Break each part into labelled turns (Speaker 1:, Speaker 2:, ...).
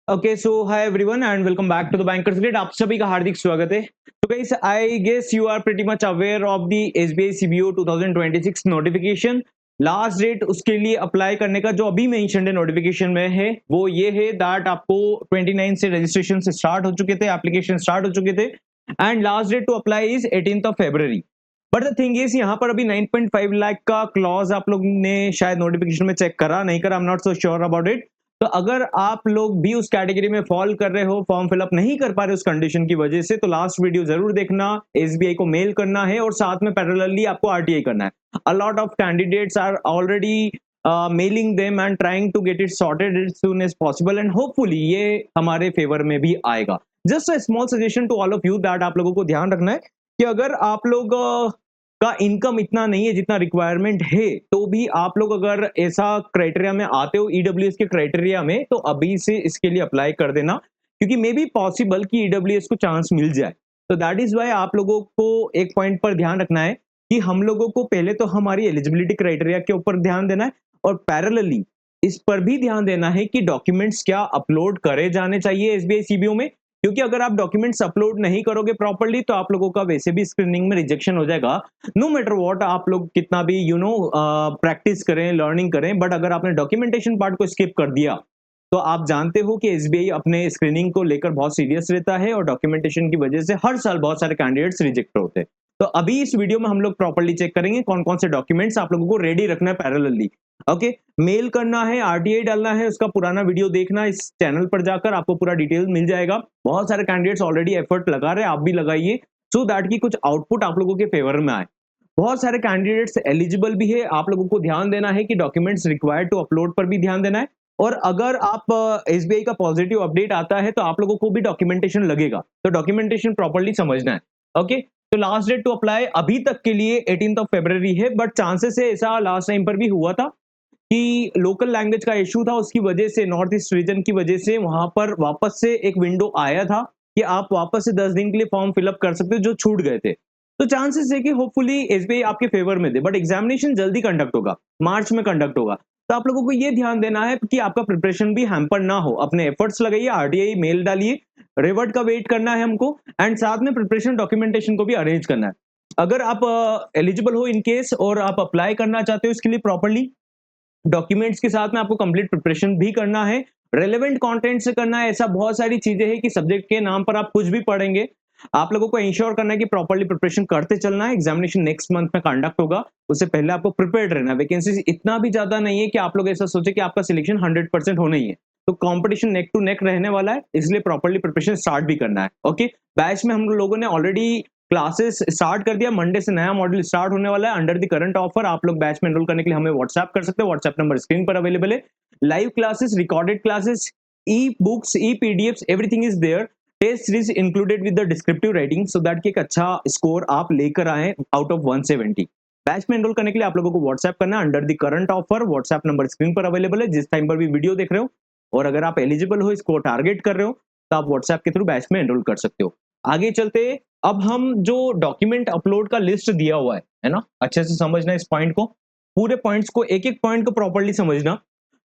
Speaker 1: Okay so hi everyone and welcome back to the Bankers Grid. आप सभी का हार्दिक स्वागत है। तो guys I guess you are pretty much aware of the SBI CBO 2026 notification. Last date उसके लिए अप्लाई करने का जो अभी मेंशन्ड है नोटिफिकेशन में है वो ये है दैट आपको 29 से रजिस्ट्रेशन से स्टार्ट हो चुके थे, एप्लीकेशन स्टार्ट हो चुके थे and last date to apply is 18th of February। But the thing is यहाँ पर अभी 9.5 लाख का क्लॉज आप लोग ने शायद नोटिफिकेशन में चेक करा नहीं करा, I am not so sure about it. तो अगर आप लोग भी उस कैटेगरी में फॉल कर रहे हो, फॉर्म फिलअप नहीं कर पा रहे उस कंडीशन की वजह से, तो लास्ट वीडियो जरूर देखना। एसबीआई को मेल करना है और साथ में पैरेलली आपको आरटीआई करना है। A lot of candidates are already mailing them and trying to get it sorted as soon as possible and hopefully ये हमारे फेवर में भी आएगा। Just a small suggestion to all of you that आप लोगों को ध्यान रखना है कि अगर आप लोग का इनकम इतना नहीं है जितना रिक्वायरमेंट है, तो भी आप लोग अगर ऐसा क्राइटेरिया में आते हो ईडब्ल्यूएस के क्राइटेरिया में, तो अभी से इसके लिए अप्लाई कर देना, क्योंकि मे बी पॉसिबल कि ईडब्ल्यूएस को चांस मिल जाए। तो दैट इज वाई आप लोगों को एक पॉइंट पर ध्यान रखना है कि हम लोगों को पहले तो हमारी एलिजिबिलिटी क्राइटेरिया के ऊपर ध्यान देना है और पैरेलली इस पर भी ध्यान देना है कि डॉक्यूमेंट्स क्या अपलोड करे जाने चाहिए एसबीआई सीबीओ में, क्योंकि अगर आप डॉक्यूमेंट्स अपलोड नहीं करोगे प्रॉपर्ली तो आप लोगों का वैसे भी स्क्रीनिंग में रिजेक्शन हो जाएगा। नो मैटर व्हाट आप लोग कितना भी प्रैक्टिस करें, लर्निंग करें, बट अगर आपने डॉक्यूमेंटेशन पार्ट को स्किप कर दिया तो आप जानते हो कि एसबीआई अपने स्क्रीनिंग को लेकर बहुत सीरियस रहता है और डॉक्यूमेंटेशन की वजह से हर साल बहुत सारे कैंडिडेट्स रिजेक्ट होते हैं। तो अभी इस वीडियो में हम लोग प्रॉपर्ली चेक करेंगे कौन कौन से डॉक्यूमेंट्स आप लोगों को रेडी रखना है पैरेलली। ओके, मेल करना है, आरटीआई डालना है, उसका पुराना वीडियो देखना, इस चैनल पर जाकर आपको पूरा डिटेल मिल जाएगा। बहुत सारे कैंडिडेट्स ऑलरेडी एफर्ट लगा रहे हैं, आप भी लगाइए सो दैट की कुछ आउटपुट आप लोगों के फेवर में आए। बहुत सारे कैंडिडेट्स एलिजिबल भी है, आप लोगों को ध्यान देना है कि डॉक्यूमेंट्स रिक्वायर्ड टू अपलोड पर भी ध्यान देना है। और अगर आप एसबीआई का पॉजिटिव अपडेट आता है तो आप लोगों को भी डॉक्यूमेंटेशन लगेगा, तो डॉक्यूमेंटेशन प्रॉपर्ली समझना है। ओके, तो लास्ट डेट टू अप्लाई अभी तक के लिए 18th ऑफ February है, बट चांसेस है ऐसा लास्ट टाइम पर भी हुआ था कि लोकल लैंग्वेज का इश्यू था, उसकी वजह से नॉर्थ ईस्ट रीजन की वजह से वहां पर वापस से एक विंडो आया था कि आप वापस से 10 दिन के लिए फॉर्म फिलअप कर सकते हो जो छूट गए थे। तो चांसेस है कि होपफुली एसबीआई आपके फेवर में दे, बट एग्जामिनेशन जल्दी कंडक्ट होगा, मार्च में कंडक्ट होगा। तो आप लोगों को ये ध्यान देना है कि आपका प्रिपरेशन भी हैम्पर ना हो, अपने एफर्ट्स लगाइए, आरटीआई मेल डालिए, रिवर्ट का वेट करना है हमको एंड साथ में प्रिपरेशन डॉक्यूमेंटेशन को भी अरेंज करना है। अगर आप एलिजिबल हो इन केस और आप अप्लाई करना चाहते हो इसके लिए प्रॉपर्ली, डॉक्यूमेंट्स के साथ में आपको कंप्लीट प्रिपरेशन भी करना है, रेलेवेंट कंटेंट से करना है। ऐसा बहुत सारी चीजें हैं कि सब्जेक्ट के नाम पर आप कुछ भी पढ़ेंगे, आप लोगों को इंश्योर करना है कि प्रॉपर्ली प्रिपरेशन करते चलना है। एग्जामिनेशन नेक्स्ट मंथ में कंडक्ट होगा, उससे पहले आपको प्रिपेयर्ड रहना है। वैकेंसी इतना भी ज्यादा नहीं है कि आप लोग ऐसा सोचे कि आपका सिलेक्शन 100% होना ही है, तो कंपटीशन नेक टू नेक रहने वाला है, इसलिए प्रॉपर्ली प्रिपरेशन स्टार्ट भी करना है। ओके, बैच में हम लोगों ने ऑलरेडी क्लासेस स्टार्ट कर दिया, मंडे से नया मॉड्यूल स्टार्ट होने वाला है। अंडर द करंट ऑफर आप लोग बैच में एनरोल करने के लिए हमें व्हाट्सएप कर सकते हो, व्हाट्सएप नंबर स्क्रीन पर अवेलेबल है। Live classes, recorded classes, e books, e PDFs, everything is there. Test series included with the descriptive writing so that कि एक अच्छा स्कोर आप लेकर आए आउट ऑफ 170। बैच में एनरोल करने के लिए आप लोगों को व्हाट्सएप करना है, under the current offer WhatsApp number screen पर अवेलेबल है जिस टाइम पर भी वीडियो देख रहे हो। और अगर आप एलिजिबल हो, इसको टारगेट कर रहे हो, तो आप व्हाट्सएप के थ्रू बैच में एनरोल कर सकते हो। आगे चलते, अब हम जो डॉक्यूमेंट अपलोड का लिस्ट दिया हुआ है ना, अच्छे से समझना इस पॉइंट को, पूरे पॉइंट्स को, एक एक पॉइंट को प्रॉपर्ली समझना।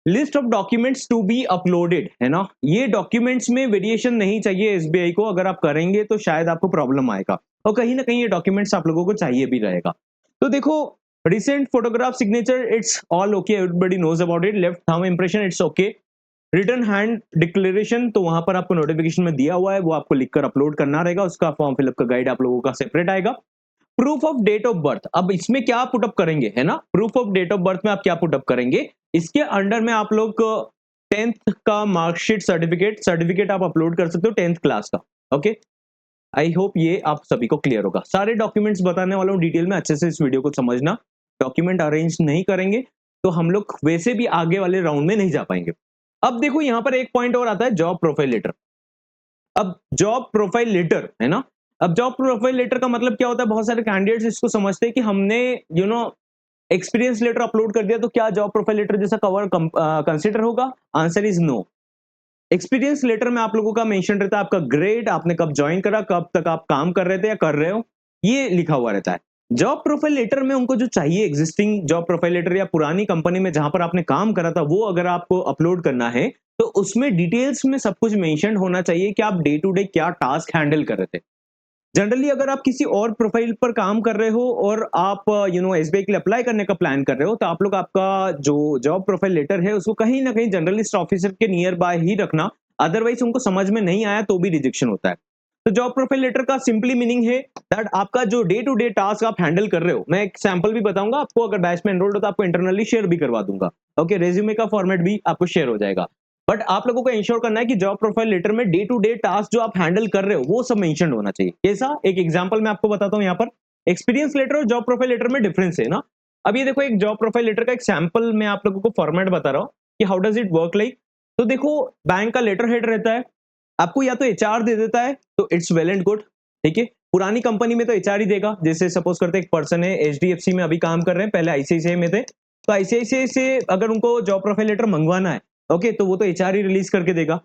Speaker 1: List of documents to be uploaded है ना, ये डॉक्यूमेंट्स में वेरिएशन नहीं चाहिए एसबीआई को, अगर आप करेंगे तो शायद आपको प्रॉब्लम आएगा और कहीं ना कहीं ये डॉक्यूमेंट्स आप लोगों को चाहिए भी रहेगा। तो देखो, recent photograph signature it's all okay, everybody knows about it. Left thumb impression it's okay. Written hand declaration तो वहां पर आपको नोटिफिकेशन में दिया हुआ है, वो आपको लिखकर अपलोड करना रहेगा, उसका फॉर्म फिलअप का गाइड आप लोगों का सेपरेट आएगा। Proof of date of birth, अब इसमें क्या पुटअप करेंगे है ना, proof of date of birth में आप क्या पुटअप करेंगे, इसके अंडर में आप लोग 10th का मार्कशीट सर्टिफिकेट आप अपलोड कर सकते हो 10th क्लास का। ओके, आई होप ये आप सभी को क्लियर होगा। सारे डॉक्यूमेंट्स बताने वाला हूँ डिटेल में, अच्छे से इस वीडियो को समझना। डॉक्यूमेंट अरेंज नहीं करेंगे तो हम लोग वैसे भी आगे वाले राउंड में नहीं जा पाएंगे। अब देखो, यहां पर एक पॉइंट और आता है, जॉब प्रोफाइल लेटर। अब जॉब प्रोफाइल लेटर है ना, अब जॉब प्रोफाइल लेटर का मतलब क्या होता है, बहुत सारे कैंडिडेट्स इसको समझते हैं कि हमने एक्सपीरियंस लेटर अपलोड कर दिया तो क्या जॉब प्रोफाइल लेटर जैसा कवर कंसीडर होगा। Answer is no. Experience letter में आप लोगों का मेंशन रहता है आपका ग्रेड, आपने कब ज्वाइन करा, कब तक आप काम कर रहे थे या कर रहे हो, ये लिखा हुआ रहता है। जॉब प्रोफाइल लेटर में उनको जो चाहिए, एग्जिस्टिंग जॉब प्रोफाइल लेटर या पुरानी कंपनी में जहां पर आपने काम करा था वो अगर आपको अपलोड करना है, तो उसमें डिटेल्स में सब कुछ मेंशन होना चाहिए कि आप डे टू डे क्या टास्क हैंडल कर रहे थे। जनरली अगर आप किसी और प्रोफाइल पर काम कर रहे हो और आप एसबीआई के लिए अप्लाई करने का प्लान कर रहे हो, तो आप लोग आपका जो जॉब प्रोफाइल लेटर है उसको कहीं ना कहीं जर्नलिस्ट ऑफिसर के नियर बाय ही रखना। अदरवाइज उनको समझ में नहीं आया तो भी रिजेक्शन होता है। तो जॉब प्रोफाइल लेटर का सिंपली मीनिंग है दैट आपका जो डे टू डे टास्क आप हैंडल कर रहे हो। मैं एक सैंपल भी बताऊंगा आपको, अगर बैच में एनरोल्ड हो तो आपको इंटरनली शेयर भी करवा दूंगा। ओके, रेज्यूमे का फॉर्मेट भी आपको शेयर हो जाएगा। बट आप लोगों को इंश्योर करना है कि जॉब प्रोफाइल लेटर में डे टू डे टास्क जो आप हैंडल कर रहे हो वो सब मेंशन होना चाहिए। कैसा, एक एग्जांपल मैं आपको बताता हूं। यहाँ पर एक्सपीरियंस लेटर और जॉब प्रोफाइल लेटर में डिफरेंस है ना। अब ये देखो, एक जॉब प्रोफाइल लेटर का एक सैंपल मैं आप लोगों को फॉर्मेट बता रहा हूँ कि how does it work like. तो देखो, बैंक का लेटर हेड रहता है, आपको या तो एचआर दे देता है तो इट्स वेल एंड गुड। ठीक है, पुरानी कंपनी में तो एचआर ही देगा। जैसे सपोज करते एक पर्सन है एचडीएफसी में अभी काम कर रहे हैं, पहले आईसीआईसीआई में थे, तो आईसीआईसीआई से अगर उनको जॉब प्रोफाइल लेटर मंगवाना है, ओके, तो वो तो एचआर ही रिलीज करके देगा।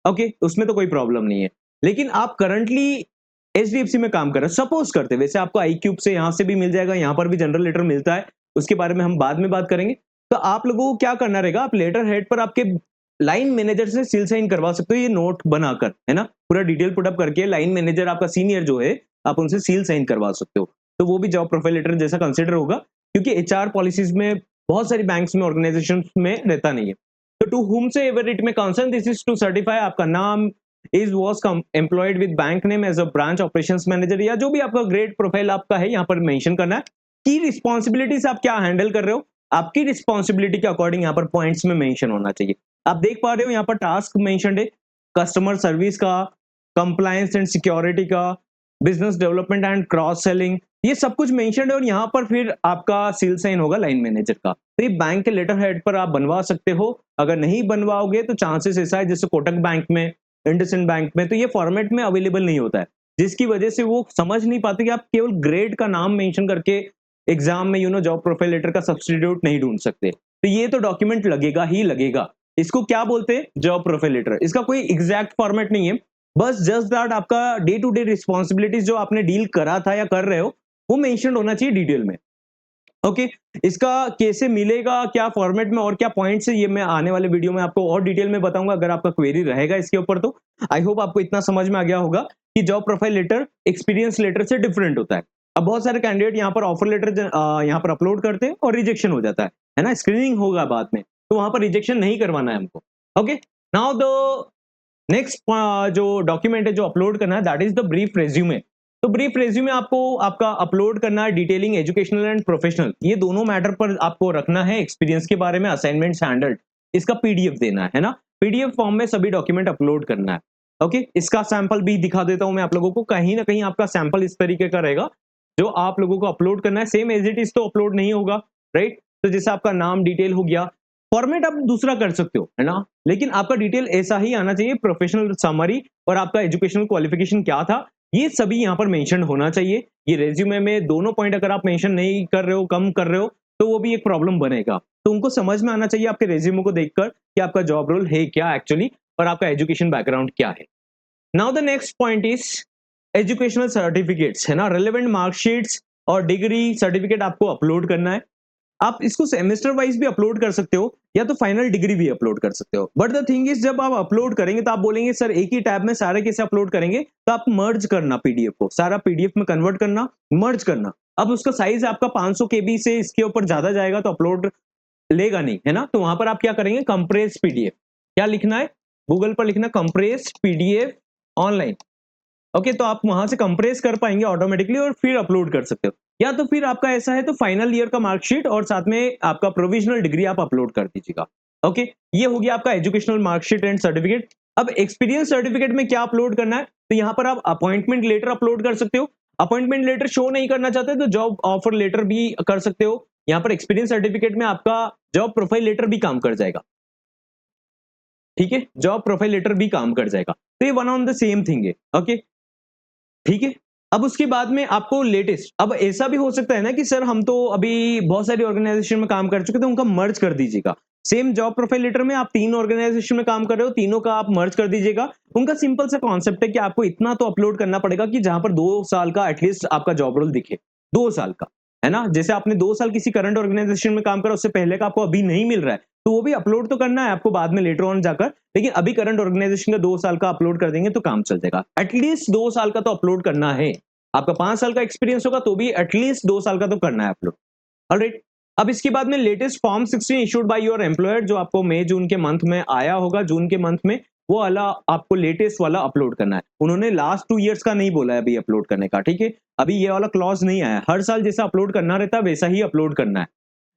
Speaker 1: ओके, उसमें तो कोई प्रॉब्लम नहीं है। लेकिन आप करंटली एचडीएफसी में काम कर रहे हो सपोज करते, वैसे आपको आई क्यूब से यहाँ से भी मिल जाएगा, यहाँ पर भी जनरल लेटर मिलता है, उसके बारे में हम बाद में बात करेंगे। तो आप लोगों को क्या करना रहेगा, आप लेटर हेड पर आपके लाइन मैनेजर से सील साइन करवा सकते हो, ये नोट बनाकर, है ना, पूरा डिटेल पुटअप करके लाइन मैनेजर आपका सीनियर जो है आप उनसे सील साइन करवा सकते हो। तो वो भी जॉब प्रोफाइल लेटर जैसा कंसिडर होगा, क्योंकि एचआर पॉलिसीज में बहुत सारी बैंक्स में ऑर्गेनाइजेशन में रहता नहीं है। तो to whom so ever it may concern, this is to certify आपका नाम is was employed with bank name as a branch operations manager, या जो भी आपका ग्रेड प्रोफाइल आपका है यहाँ पर मेंशन करना है। की रिस्पॉन्सिबिलिटीज आप क्या हैंडल कर रहे हो, आपकी रिस्पॉन्सिबिलिटी के अकॉर्डिंग यहाँ पर पॉइंट्स में मेंशन होना चाहिए। आप देख पा रहे हो यहाँ पर टास्क मेंशनड है, कस्टमर सर्विस का, कंप्लायंस एंड सिक्योरिटी का, business development and cross selling, ये सब कुछ मेंशनड है। और यहाँ पर फिर आपका सील साइन होगा लाइन मैनेजर का। तो ये बैंक के लेटर हेड पर आप बनवा सकते हो। अगर नहीं बनवाओगे तो चांसेस ऐसा है, जैसे कोटक बैंक में, इंडसइंड बैंक में, तो ये फॉर्मेट में अवेलेबल नहीं होता है, जिसकी वजह से वो समझ नहीं पाते कि आप केवल ग्रेड का नाम मेंशन करके एग्जाम में जॉब प्रोफाइल लेटर का सब्स्टिट्यूट नहीं ढूंढ सकते। तो ये तो डॉक्यूमेंट लगेगा ही लगेगा। इसको क्या बोलते हैं, जॉब प्रोफाइल लेटर। इसका कोई एग्जैक्ट फॉर्मेट नहीं है, बस जस्ट दैट आपका डे टू डे रिस्पॉन्सिबिलिटीज जो आपने डील करा था या कर रहे हो वो मेंशन होना चाहिए डिटेल में। ओके, इसका कैसे मिलेगा, क्या फॉर्मेट में और क्या पॉइंट्स है, ये मैं आने वाले वीडियो में आपको और डिटेल में बताऊंगा, अगर आपका क्वेरी रहेगा इसके ऊपर तो। आई होप आपको इतना समझ में आ गया होगा कि job profile letter experience letter से डिफरेंट होता है। अब बहुत सारे कैंडिडेट यहाँ पर ऑफर लेटर यहाँ पर अपलोड करते हैं और रिजेक्शन हो जाता है ना, स्क्रीनिंग होगा बाद में, तो वहां पर रिजेक्शन नहीं करवाना है हमको। ओके, नाउ द नेक्स्ट जो डॉक्यूमेंट है जो अपलोड करना है, that is the brief resume. तो ब्रीफ रेज्यूमे आपको आपका अपलोड करना है, डिटेलिंग एजुकेशनल एंड प्रोफेशनल, ये दोनों मैटर पर आपको रखना है, एक्सपीरियंस के बारे में, असाइनमेंट्स हैंडल्ड, इसका पीडीएफ देना है ना, पीडीएफ फॉर्म में सभी डॉक्यूमेंट अपलोड करना है। ओके, इसका सैंपल भी दिखा देता हूं मैं आप लोगों को, कहीं ना कहीं आपका सैंपल इस तरीके का रहेगा जो आप लोगों को अपलोड करना है। सेम एज इट इज तो अपलोड नहीं होगा, राइट। तो जैसे आपका नाम डिटेल हो गया, फॉर्मेट आप दूसरा कर सकते हो, है ना, लेकिन आपका डिटेल ऐसा ही आना चाहिए, प्रोफेशनल समरी और आपका एजुकेशनल क्वालिफिकेशन क्या था, ये सभी यहाँ पर मेंशन होना चाहिए। ये रेज्यूमे में दोनों पॉइंट अगर आप मेंशन नहीं कर रहे हो, कम कर रहे हो, तो वो भी एक प्रॉब्लम बनेगा। तो उनको समझ में आना चाहिए आपके रेज्यूमे को देखकर कि आपका जॉब रोल है क्या एक्चुअली, और आपका एजुकेशन बैकग्राउंड क्या है। Now the next point is educational certificates, है ना, रिलेवेंट मार्कशीट्स और डिग्री सर्टिफिकेट आपको अपलोड करना है। आप इसको सेमेस्टर वाइज भी अपलोड कर सकते हो या तो फाइनल डिग्री भी अपलोड कर सकते हो। बट द थिंग इज, जब आप अपलोड करेंगे तो आप बोलेंगे सर एक ही टैब में सारे कैसे अपलोड करेंगे, तो आप मर्ज करना पीडीएफ को, सारा पीडीएफ में कन्वर्ट करना, मर्ज करना। अब उसका साइज आपका 500 केबी से इसके ऊपर ज्यादा जाएगा तो अपलोड लेगा नहीं, है ना। तो वहां पर आप क्या करेंगे, कंप्रेस पीडीएफ, क्या लिखना है, गूगल पर लिखना कंप्रेस पीडीएफ ऑनलाइन। ओके, तो आप वहां से कंप्रेस कर पाएंगे ऑटोमेटिकली और फिर अपलोड कर सकते हो। या तो फिर आपका ऐसा है तो फाइनल ईयर का मार्कशीट और साथ में आपका प्रोविजनल डिग्री आप अपलोड कर दीजिएगा। ओके, ये हो गया आपका एजुकेशनल मार्कशीट एंड सर्टिफिकेट। अब एक्सपीरियंस सर्टिफिकेट में क्या अपलोड करना है, तो यहाँ पर आप अपॉइंटमेंट लेटर अपलोड कर सकते हो। अपॉइंटमेंट लेटर शो नहीं करना चाहते तो जॉब ऑफर लेटर भी कर सकते हो। यहाँ पर एक्सपीरियंस सर्टिफिकेट में आपका जॉब प्रोफाइल लेटर भी काम कर जाएगा, ठीक है, जॉब प्रोफाइल लेटर भी काम कर जाएगा। तो ये one on the same thing है। ओके, ठीक है। अब उसके बाद में आपको लेटेस्ट, अब ऐसा भी हो सकता है ना कि सर हम तो अभी बहुत सारी ऑर्गेनाइजेशन में काम कर चुके थे, उनका मर्ज कर दीजिएगा। सेम जॉब प्रोफाइल लेटर में आप 3 ऑर्गेनाइजेशन में काम कर रहे हो, तीनों का आप मर्ज कर दीजिएगा। उनका सिंपल सा कॉन्सेप्ट है कि आपको इतना तो अपलोड करना पड़ेगा कि जहां पर 2 साल का एटलीस्ट आपका जॉब रोल दिखे, 2 साल का। है ना? जैसे आपने 2 साल किसी करंट ऑर्गेनाइजेशन में काम करा, उससे पहले का आपको अभी नहीं मिल रहा है, तो वो भी अपलोड तो करना है आपको बाद में लेटर ऑन जाकर, लेकिन अभी करंट ऑर्गेनाइजेशन का 2 साल का अपलोड कर देंगे तो काम चल जाएगा। एटलीस्ट 2 साल का तो अपलोड करना है। आपका 5 साल का एक्सपीरियंस होगा तो भी एटलीस्ट 2 साल का तो करना है अपलोड। ऑलराइट। अब इसके बाद में latest form 16 issued by your employer, जो आपको मई जून के मंथ में आया होगा, जून के मंथ में, वो वाला आपको लेटेस्ट वाला अपलोड करना है। उन्होंने लास्ट 2 इयर्स का नहीं बोला है अभी अपलोड करने का, ठीक है? अभी ये वाला क्लॉज नहीं आया है। हर साल जैसा अपलोड करना रहता है वैसा ही अपलोड करना है।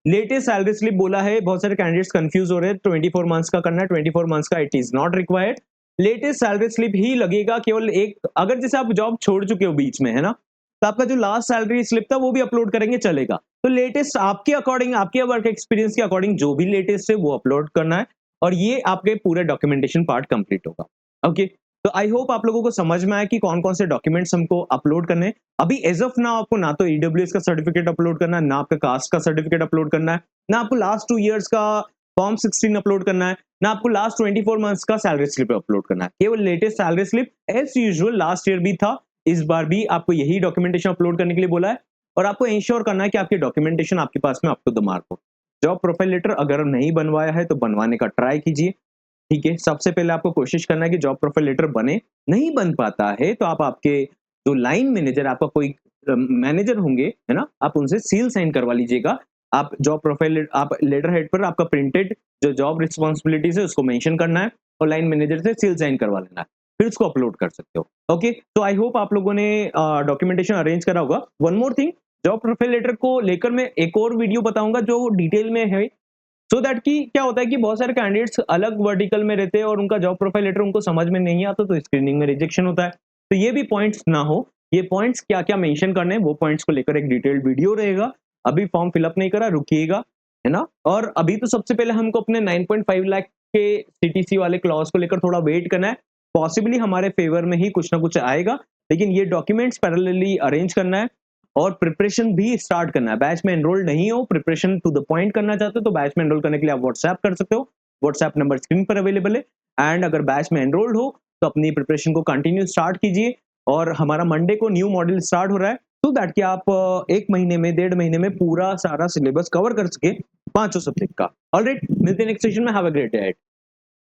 Speaker 1: लेटेस्ट सैलरी स्लिप बोला है, बहुत सारे कैंडिडेट्स कंफ्यूज हो रहे हैं, 24 मंथ्स का करना है, 24 मंथ्स का it is not required. Latest salary slip ही लगेगा केवल एक, अगर जैसे आप जॉब छोड़ चुके हो बीच में, है ना, तो आपका जो लास्ट सैलरी स्लिप था वो भी अपलोड करेंगे, चलेगा। तो लेटेस्ट आपके अकॉर्डिंग, आपके वर्क एक्सपीरियंस के अकॉर्डिंग जो भी लेटेस्ट है वो अपलोड करना है, और ये आपके पूरे डॉक्यूमेंटेशन पार्ट कंप्लीट होगा। ओके, तो आई होप आप लोगों को समझ में आया कि कौन कौन से डॉक्यूमेंट्स हमको अपलोड करने हैं। अभी एज ऑफ नाउ आपको ना तो ईडब्ल्यूएस का सर्टिफिकेट अपलोड करना है, ना आपका कास्ट का सर्टिफिकेट अपलोड करना है, ना आपको लास्ट 2 इयर्स का फॉर्म 16 अपलोड करना है, ना आपको लास्ट 24 मंथ्स का सैलरी स्लिप अपलोड करना है। केवल latest salary slip as usual, last year भी था, इस बार भी आपको यही डॉक्यूमेंटेशन अपलोड करने के लिए बोला है, और आपको इंश्योर करना है कि आपकी डॉक्यूमेंटेशन आपके पास में अप टू द मार्क हो। जॉब प्रोफाइल लेटर अगर नहीं बनवाया है तो बनवाने का ट्राई कीजिए, ठीक है? सबसे पहले आपको कोशिश करना है कि जॉब प्रोफाइल लेटर बने। नहीं बन पाता है तो आप आपके जो लाइन मैनेजर, आपका कोई मैनेजर होंगे, है ना, आप उनसे सील साइन करवा लीजिएगा। आप जॉब प्रोफाइल, आप लेटर हेड पर आपका प्रिंटेड जो जॉब रिस्पॉन्सिबिलिटीज है उसको मेंशन करना है, और लाइन मैनेजर से सील साइन करवा लेना है, फिर उसको अपलोड कर सकते हो। ओके, तो आई होप आप लोगों ने डॉक्यूमेंटेशन अरेंज करा होगा। One more thing, job profile letter को लेकर मैं एक और वीडियो बताऊंगा जो डिटेल में है, सो दैट कि क्या होता है कि बहुत सारे कैंडिडेट्स अलग वर्टिकल में रहते हैं और उनका जॉब प्रोफाइल लेटर उनको समझ में नहीं आता, तो स्क्रीनिंग में रिजेक्शन होता है। तो ये भी पॉइंट्स ना हो, ये पॉइंट्स क्या क्या मेंशन करने हैं वो पॉइंट्स को लेकर एक डिटेल्ड वीडियो रहेगा। अभी फॉर्म फिलअप नहीं करा, रुकिएगा, है ना। और अभी तो सबसे पहले हमको अपने 9.5 लाख के सीटीसी वाले क्लॉज को लेकर थोड़ा वेट करना है। पॉसिबली हमारे फेवर में ही कुछ ना कुछ आएगा, लेकिन ये डॉक्यूमेंट्स पैरेलली अरेंज करना है और प्रिपरेशन भी स्टार्ट करना है। बैच में एनरोल नहीं हो, प्रिपरेशन टू द पॉइंट करना चाहते हो, तो बैच में एनरोल करने के लिए आप व्हाट्सएप कर सकते हो। व्हाट्सएप नंबर स्क्रीन पर अवेलेबल है। एंड अगर बैच में एनरोल्ड हो तो अपनी प्रिपरेशन को कंटिन्यू स्टार्ट कीजिए, और हमारा मंडे को न्यू मॉड्यूल स्टार्ट हो रहा है, सो दैट कि आप 1 महीने में, 1.5 महीने में पूरा सारा सिलेबस कवर कर सके 5 सब्जेक्ट का। ऑलराइट, मिलते हैं नेक्स्ट सेशन में। Have a great day.